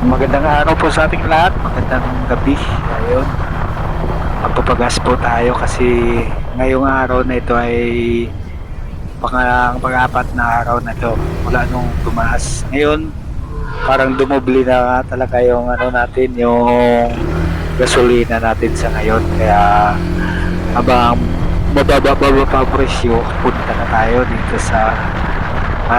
Magandang araw po sa ating lahat. Magandang gabi. Ayun. Magpapagas po tayo kasi ngayong araw na ito ay pang-apat na araw na ito mula nung tumaas. Ngayon, parang dumubli na talaga yung ano natin, yung gasolina natin sa ngayon. Kaya habang mababa pa ang presyo, punta na tayo dito sa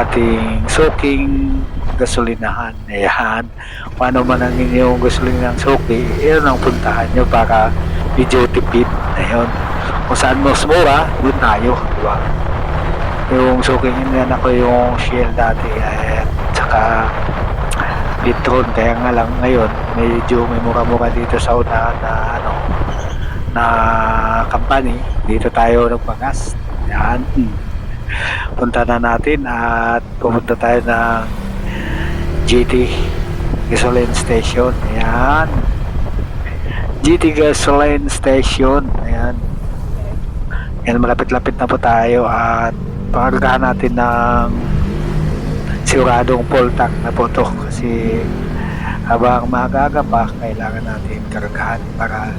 ating soaking gasolinahan. Ayan. Kung ano man ang inyong gasolinang suki, yun ang puntahan nyo para medyo tipid. Ayun. Kung saan mas mura, doon tayo. Diba? Yung suking yan ako yung Shell dati. Ayan. Tsaka Petron. Kaya nga lang ngayon, medyo may mura-mura dito sa unahan na ano, na company. Dito tayo nagpagas. Ayan. Punta na natin at pumunta tayo ng GT Gasoline Station. Ayan. GT Gasoline Station. Ayan. Ayan, malapit-lapit na po tayo at pakargahan natin ng siguradong full tank na po to kasi habang maaga pa kailangan natin kargahan para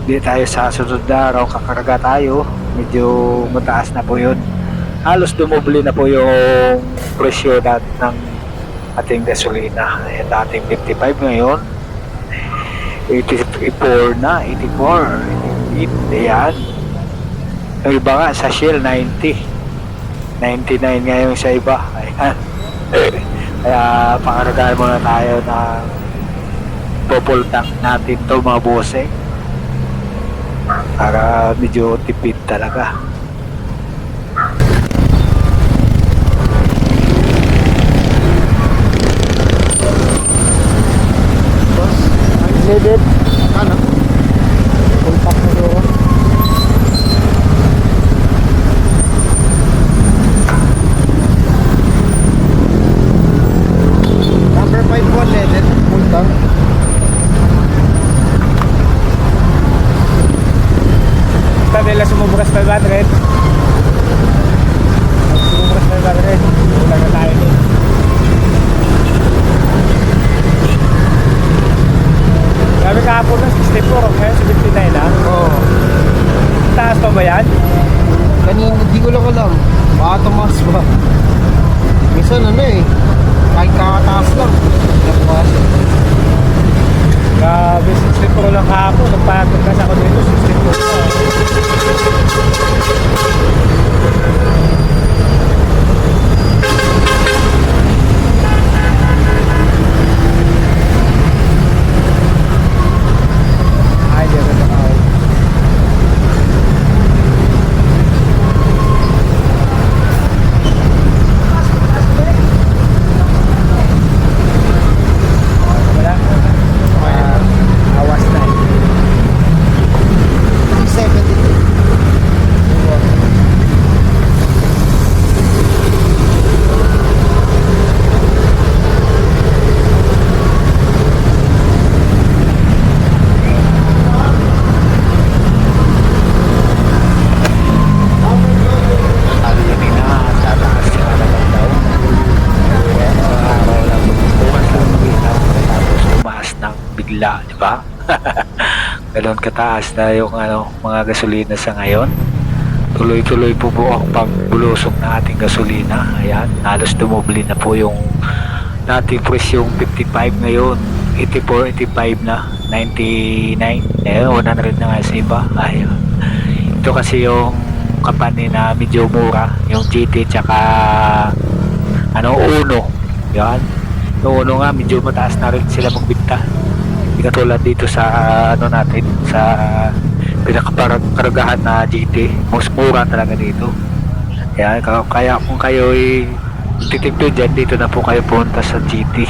hindi tayo sa sunod na araw kakarga tayo. Medyo mataas na po yun. Halos dumubli na po yung presyo ng ating gasolina. Ayan, dating 55 ngayon 84 na, 84, 88. Ayan, yung iba nga sa Shell 90, 99 ngayon sa iba. Ayan. Kaya pakaragahan muna tayo na full tank natin to mga bose para medyo tipid talaga. Needed. Ano? Contact mo doon. Number 5 po needed. Contact. Ito nila sumubras 500. Sumubras 500. Wala na tayo din. Sabi kahapon ng 64, ngayon 79 na. Oo. Taas pa ba yan? Kanina, di ko lang alam. Baka tumaas ba? Minsan ano eh. Kahit kakataas lang. Nagpuas. Grabe, 64 lang kahapon. Nagpatagkas ako dito, 64 na. Ay, dito na ako. Wala. Awas na eh. 372. Sabi kanina, tataas siya naman daw. Kaya mga araw lang, bukas lang mag-inaw tapos tumaas ng bigla, di ba? Ganon kataas na yung ano, mga gasolina sa ngayon. Tuloy-tuloy po po ang pagbulusok ng ating gasolina. Ayan, halos dumubli na po yung dating presyong 55 ngayon. 84, 85 na, 99. Ayun, 100 na nga sa iba. Ayun. Ito kasi yung company na medyo mura, yung GT tsaka ano, Uno. Yan. Yung Uno nga medyo mataas na rin sila magbinta. Hindi katulad dito sa ano natin, sa pinakakaragahan na GT. Mas mura talaga dito. Yan, kaya kung kayo ay titipid dyan, dito na po kayo punta sa GT.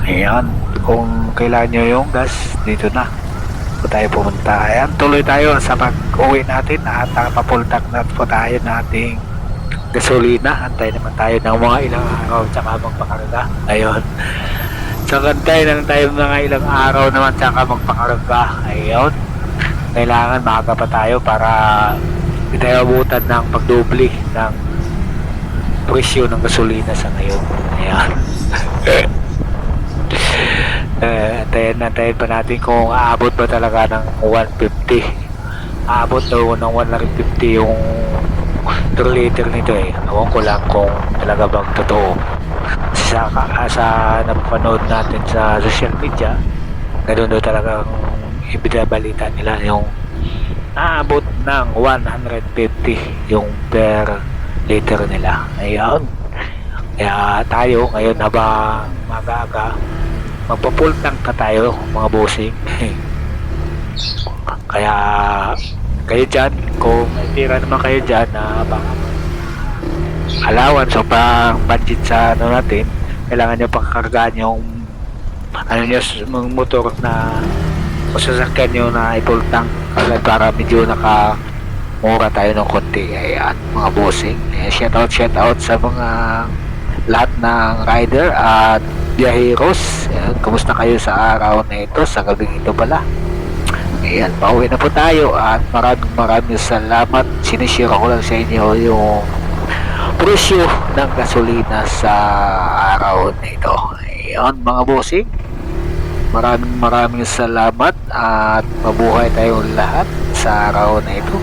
Ayan, kung kailangan nyo yung gas, dito na po tayo pumunta. Ayan, tuloy tayo sa pag-uwi natin at papultak na po tayo ng ating gasolina. Antay naman tayo ng mga ilang araw tsaka magpakarga. Ayun. So, antay lang tayo mga ilang araw naman tsaka magpakarga. Ayun. Kailangan maaga pa tayo para hindi tayo abutan ng pagdobli ng presyo ng gasolina sa ngayon. Ayan. Antayin pa natin kung aabot ba talaga ng 150. Aabot daw ng 150 yung 3 liter nito eh. Ewan ko lang kung talaga bang totoo. Sa napanood natin sa social media, ganoon daw talagang ibinabalita nila yung aabot ng 150 yung per liter nila. Ayun. Kaya tayo ngayon habang mag-aga, magpa-full tank na tayo mga bossing. Kaya kayo dyan, kung may tira naman kayo dyan na baka allowance o pang budget sa ano natin, kailangan nyo pakakargaan yung ano nyo, yung motor na o sasakyan nyo na i-full tank kagad para medyo nakamura tayo ng konti. Ayan mga bossing, shout out sa mga lahat ng rider at biyaheros. Ayan, kumusta kayo sa araw na ito, sa gabing ito pala. Ayan, pauwi na po tayo at maraming salamat. Sinishare ko lang sa inyo yung presyo ng gasolina sa araw na ito. Ayan mga bossing, maraming salamat at mabuhay tayong lahat sa araw na ito.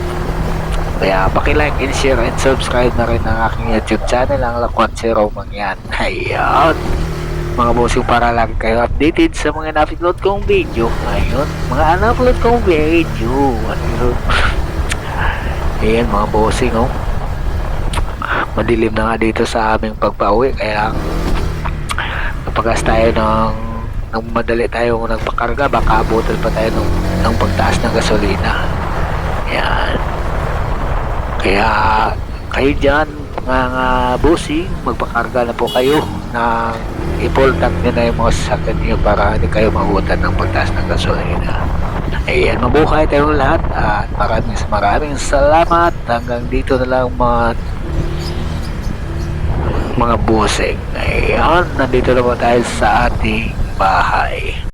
Kaya paki-like and share and subscribe na rin ang aking YouTube channel, ang Lakwat si Romang yan. Ayan mga bossing, para lagi kayo updated sa mga na-upload kong video. Ayun, mga na-upload kong video. Ayan mga bossing, oh. Madilim na nga dito sa aming pagpauwi, kaya napagas tayo ng madali tayo nagpakarga, baka abutan pa tayo ng pagtaas ng gasolina. Ayan. Kaya kayo dyan mga bossing, magpakarga na po kayo ng i-full tank nyo na yung mga sasakyan nyo para hindi kayo mahutan ng pagtaas ng gasolina. Ayan, mabuhay tayong lahat at maraming salamat. Hanggang dito na lang mga bossing. Ayan, nandito na po tayo sa ating bahay.